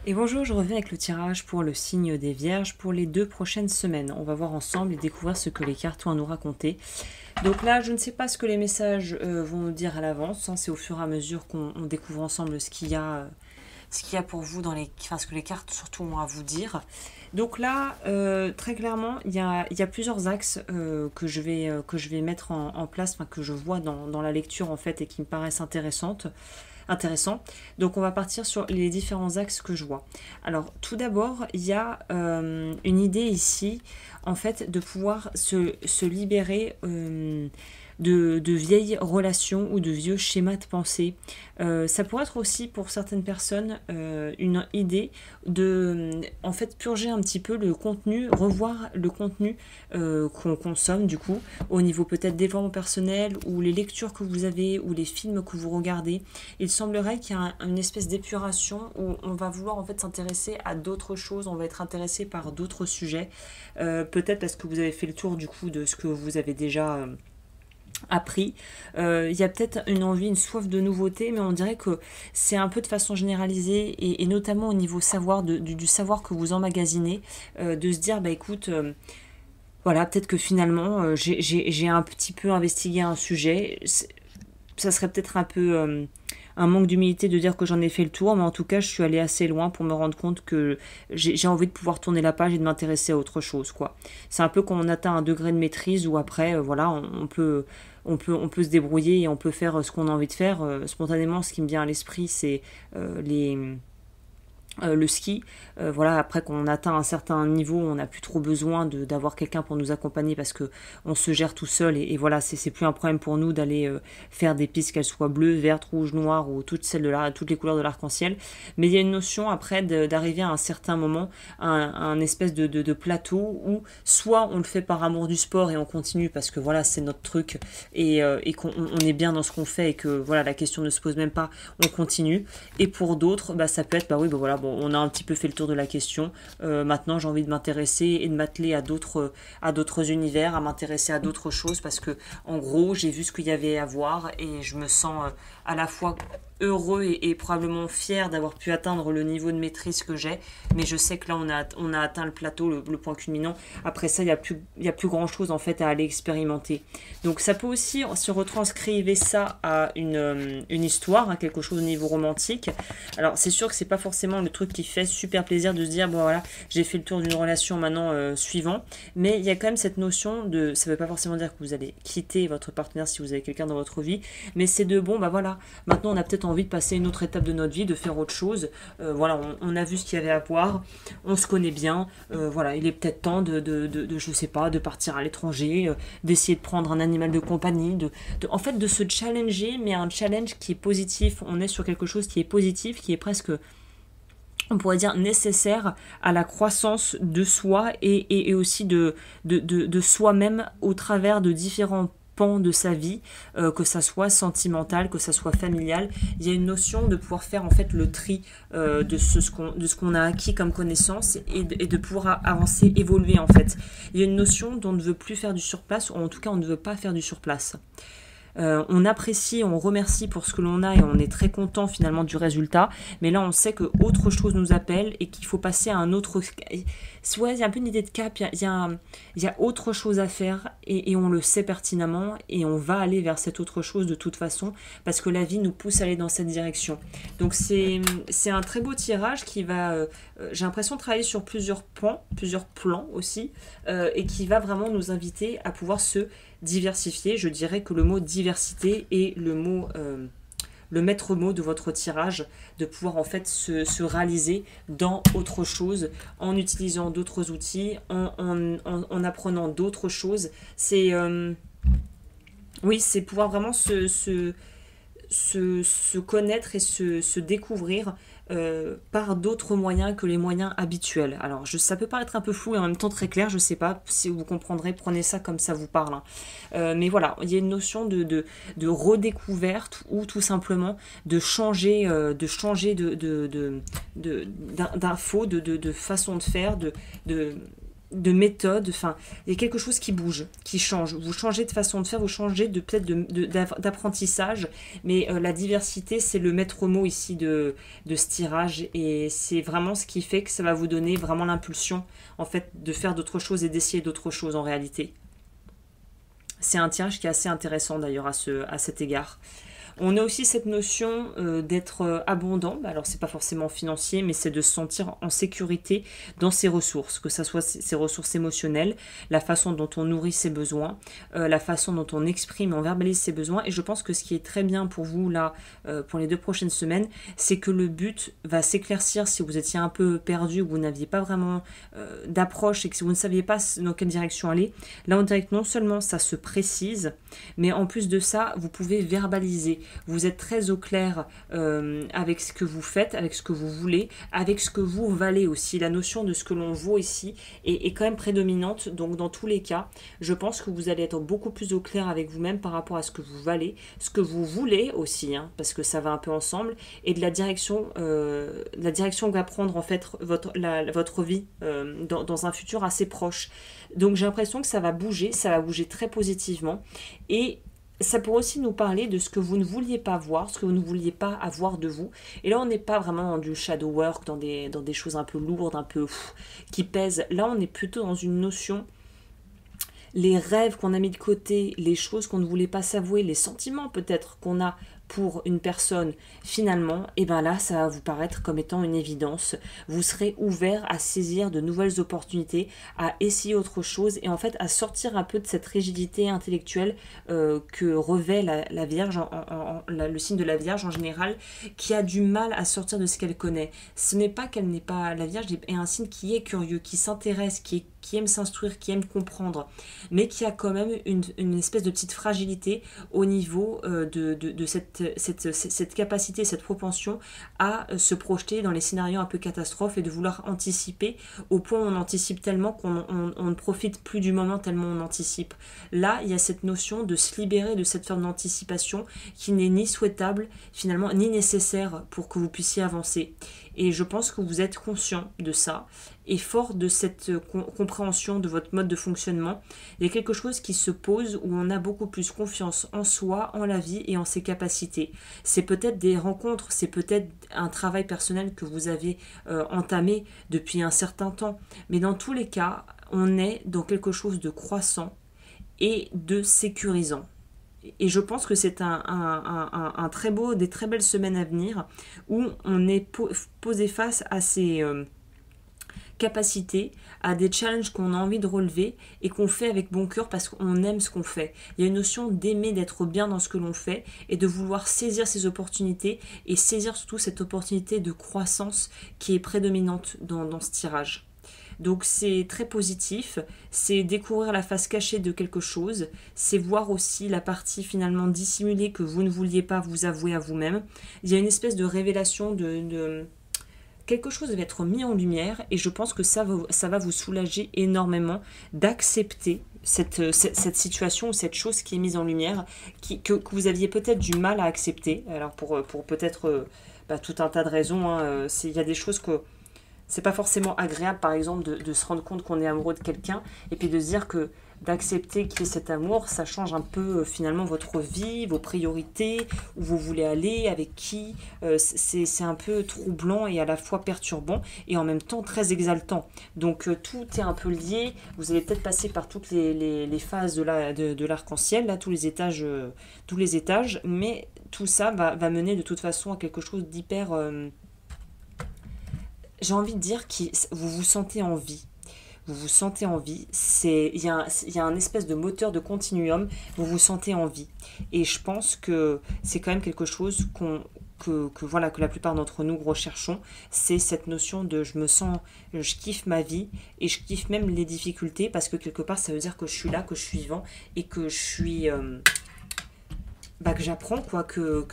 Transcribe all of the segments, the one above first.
Et bonjour, je reviens avec le tirage pour le signe des Vierges pour les 2 prochaines semaines. On va voir ensemble et découvrir ce que les cartes ont à nous raconter. Donc là, je ne sais pas ce que les messages vont nous dire à l'avance, hein. C'est au fur et à mesure qu'on découvre ensemble ce qu'il y a pour vous dans enfin, ce que les cartes surtout ont à vous dire. Donc là, très clairement, il y a plusieurs axes que je vais mettre en place, enfin, que je vois dans la lecture en fait et qui me paraissent intéressant. Donc on va partir sur les différents axes que je vois. Alors tout d'abord, il y a une idée ici, en fait, de pouvoir se libérer de vieilles relations ou de vieux schémas de pensée. Ça pourrait être aussi pour certaines personnes une idée de en fait purger un petit peu le contenu, revoir le contenu qu'on consomme du coup, au niveau peut-être développement personnel ou les lectures que vous avez ou les films que vous regardez. Il semblerait qu'il y a une espèce d'épuration où on va vouloir en fait s'intéresser à d'autres choses, on va être intéressé par d'autres sujets, peut-être parce que vous avez fait le tour du coup de ce que vous avez déjà appris. Il y a peut-être une envie, une soif de nouveauté, mais on dirait que c'est un peu de façon généralisée et notamment au niveau savoir, du savoir que vous emmagasinez, de se dire, bah écoute, voilà, peut-être que finalement, j'ai un petit peu investigué un sujet. Ça serait peut-être un peu un manque d'humilité de dire que j'en ai fait le tour, mais en tout cas, je suis allée assez loin pour me rendre compte que j'ai envie de pouvoir tourner la page et de m'intéresser à autre chose, quoi. C'est un peu quand on atteint un degré de maîtrise où après, voilà, on peut se débrouiller et on peut faire ce qu'on a envie de faire. Spontanément, ce qui me vient à l'esprit, c'est le ski. Voilà, après qu'on atteint un certain niveau, on n'a plus trop besoin d'avoir quelqu'un pour nous accompagner parce que on se gère tout seul et voilà, c'est plus un problème pour nous d'aller faire des pistes, qu'elles soient bleues, vertes, rouges, noires ou toutes les couleurs de l'arc-en-ciel. Mais il y a une notion après d'arriver à un certain moment, un espèce de plateau où soit on le fait par amour du sport et on continue parce que voilà, c'est notre truc et qu'on on est bien dans ce qu'on fait et que voilà, la question ne se pose même pas, on continue. Et pour d'autres, bah, ça peut être, bah oui, bah voilà, bon, on a un petit peu fait le tour de la question. Maintenant, j'ai envie de m'intéresser et de m'atteler à d'autres univers, à m'intéresser à d'autres choses parce que, en gros, j'ai vu ce qu'il y avait à voir et je me sens à la fois heureux et probablement fier d'avoir pu atteindre le niveau de maîtrise que j'ai, mais je sais que là on a atteint le plateau, le point culminant. Après ça, il y a plus grand chose en fait à aller expérimenter. Donc ça peut aussi se retranscrire ça à une histoire, hein, quelque chose au niveau romantique. Alors c'est sûr que c'est pas forcément le truc qui fait super plaisir de se dire bon voilà, j'ai fait le tour d'une relation maintenant suivant, mais il y a quand même cette notion de, ça veut pas forcément dire que vous allez quitter votre partenaire si vous avez quelqu'un dans votre vie, mais c'est de bon bah voilà, maintenant on a peut-être envie de passer une autre étape de notre vie, de faire autre chose. Voilà, on a vu ce qu'il y avait à voir, on se connaît bien, voilà, il est peut-être temps je sais pas, de partir à l'étranger, d'essayer de prendre un animal de compagnie, en fait de se challenger, mais un challenge qui est positif. On est sur quelque chose qui est positif, qui est presque, on pourrait dire, nécessaire à la croissance de soi et aussi de soi-même au travers de différents pans de sa vie, que ça soit sentimental, que ça soit familial. Il y a une notion de pouvoir faire en fait le tri de ce qu'on a acquis comme connaissance et de pouvoir avancer, évoluer en fait. Il y a une notion dont on ne veut plus faire du surplace, ou en tout cas on ne veut pas faire du surplace. On apprécie, on remercie pour ce que l'on a et on est très content finalement du résultat. Mais là, on sait que autre chose nous appelle et qu'il faut passer à un autre. Ouais, il y a un peu une idée de cap. Il y a autre chose à faire et on le sait pertinemment et on va aller vers cette autre chose de toute façon parce que la vie nous pousse à aller dans cette direction. Donc c'est un très beau tirage qui va. J'ai l'impression de travailler sur plusieurs plans aussi, et qui va vraiment nous inviter à pouvoir se diversifier. Je dirais que le mot diversité est le maître mot de votre tirage, de pouvoir en fait se réaliser dans autre chose, en utilisant d'autres outils, en apprenant d'autres choses. Oui, c'est pouvoir vraiment se connaître et se découvrir par d'autres moyens que les moyens habituels. Alors, ça peut paraître un peu flou et en même temps très clair, je sais pas si vous comprendrez, prenez ça comme ça vous parle, hein. Mais voilà, il y a une notion de redécouverte ou tout simplement de changer, d'info, de façon de faire, de de méthode, enfin, il y a quelque chose qui bouge, qui change. Vous changez de façon de faire, vous changez peut-être d'apprentissage, mais la diversité, c'est le maître mot ici de ce tirage, et c'est vraiment ce qui fait que ça va vous donner vraiment l'impulsion, en fait, de faire d'autres choses et d'essayer d'autres choses en réalité. C'est un tirage qui est assez intéressant d'ailleurs à cet égard. On a aussi cette notion d'être abondant. Alors c'est pas forcément financier, mais c'est de se sentir en sécurité dans ses ressources, que ce soit ses ressources émotionnelles, la façon dont on nourrit ses besoins, la façon dont on exprime, on verbalise ses besoins. Et je pense que ce qui est très bien pour vous là, pour les 2 prochaines semaines, c'est que le but va s'éclaircir si vous étiez un peu perdu, ou vous n'aviez pas vraiment d'approche et que si vous ne saviez pas dans quelle direction aller. Là on dirait que non seulement ça se précise, mais en plus de ça, vous pouvez verbaliser. Vous êtes très au clair avec ce que vous faites, avec ce que vous voulez, avec ce que vous valez aussi. La notion de ce que l'on vaut ici est quand même prédominante. Donc dans tous les cas, je pense que vous allez être beaucoup plus au clair avec vous-même par rapport à ce que vous valez, ce que vous voulez aussi, hein, parce que ça va un peu ensemble, et de la direction que va prendre en fait votre vie dans un futur assez proche. Donc j'ai l'impression que ça va bouger très positivement, et ça pourrait aussi nous parler de ce que vous ne vouliez pas voir, ce que vous ne vouliez pas avoir de vous. Et là, on n'est pas vraiment dans du shadow work, dans des choses un peu lourdes, un peu qui pèsent. Là, on est plutôt dans une notion, les rêves qu'on a mis de côté, les choses qu'on ne voulait pas s'avouer, les sentiments peut-être qu'on a pour une personne, finalement, et bien là, ça va vous paraître comme étant une évidence. Vous serez ouvert à saisir de nouvelles opportunités, à essayer autre chose, et en fait à sortir un peu de cette rigidité intellectuelle que revêt la Vierge, le signe de la Vierge en général, qui a du mal à sortir de ce qu'elle connaît. Ce n'est pas qu'elle n'est pas... La Vierge est un signe qui est curieux, qui s'intéresse, qui aime s'instruire, qui aime comprendre, mais qui a quand même une espèce de petite fragilité au niveau de cette capacité, cette propension à se projeter dans les scénarios un peu catastrophes et de vouloir anticiper au point où on anticipe tellement qu'on ne profite plus du moment tellement on anticipe. Là, il y a cette notion de se libérer de cette forme d'anticipation qui n'est ni souhaitable finalement, ni nécessaire pour que vous puissiez avancer. Et je pense que vous êtes conscient de ça, et fort de cette compréhension de votre mode de fonctionnement, il y a quelque chose qui se pose où on a beaucoup plus confiance en soi, en la vie et en ses capacités. C'est peut-être des rencontres, c'est peut-être un travail personnel que vous avez entamé depuis un certain temps, mais dans tous les cas, on est dans quelque chose de croissant et de sécurisant. Et je pense que c'est un très beau, des très belles semaines à venir où on est posé face à ces capacités, à des challenges qu'on a envie de relever et qu'on fait avec bon cœur parce qu'on aime ce qu'on fait. Il y a une notion d'aimer, d'être bien dans ce que l'on fait et de vouloir saisir ces opportunités et saisir surtout cette opportunité de croissance qui est prédominante dans ce tirage. Donc c'est très positif, c'est découvrir la face cachée de quelque chose, c'est voir aussi la partie finalement dissimulée que vous ne vouliez pas vous avouer à vous-même. Il y a une espèce de révélation de quelque chose va être mis en lumière, et je pense que ça va vous soulager énormément d'accepter cette situation ou cette chose qui est mise en lumière, que vous aviez peut-être du mal à accepter. Alors pour peut-être tout un tas de raisons, hein, il y a des choses que c'est pas forcément agréable, par exemple, de se rendre compte qu'on est amoureux de quelqu'un et puis de se dire que d'accepter qu'il y ait cet amour, ça change un peu finalement votre vie, vos priorités, où vous voulez aller, avec qui. C'est un peu troublant et à la fois perturbant et en même temps très exaltant. Donc tout est un peu lié. Vous allez peut-être passer par toutes les phases de l'arc-en-ciel, là, tous les étages, mais tout ça va mener de toute façon à quelque chose d'hyper... j'ai envie de dire que vous vous sentez en vie. Vous vous sentez en vie. Il y a un espèce de moteur de continuum. Vous vous sentez en vie. Et je pense que c'est quand même quelque chose que la plupart d'entre nous recherchons. C'est cette notion de je kiffe ma vie et je kiffe même les difficultés parce que quelque part ça veut dire que je suis là, que je suis vivant et que je suis... que j'apprends que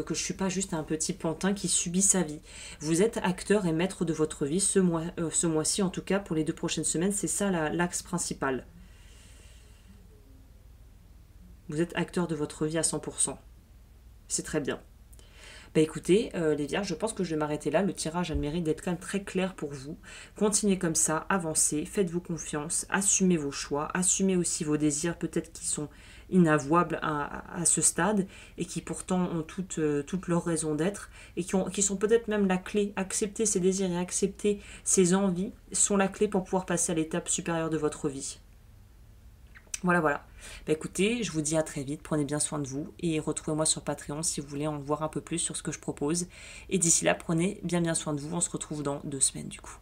je suis pas juste un petit pantin qui subit sa vie. Vous êtes acteur et maître de votre vie ce mois-ci, en tout cas pour les 2 prochaines semaines, c'est ça l'axe principal. Vous êtes acteur de votre vie à 100%. C'est très bien. Bah écoutez, les Vierges, je pense que je vais m'arrêter là. Le tirage a le mérite d'être quand même très clair pour vous. Continuez comme ça, avancez, faites-vous confiance, assumez vos choix, assumez aussi vos désirs peut-être qui sont inavouables à ce stade et qui pourtant ont toutes leurs raisons d'être et qui sont peut-être même la clé. Accepter ces désirs et accepter ces envies sont la clé pour pouvoir passer à l'étape supérieure de votre vie. Voilà, voilà. Bah écoutez, je vous dis à très vite, prenez bien soin de vous et retrouvez-moi sur Patreon si vous voulez en voir un peu plus sur ce que je propose. Et d'ici là, prenez bien soin de vous, on se retrouve dans 2 semaines du coup.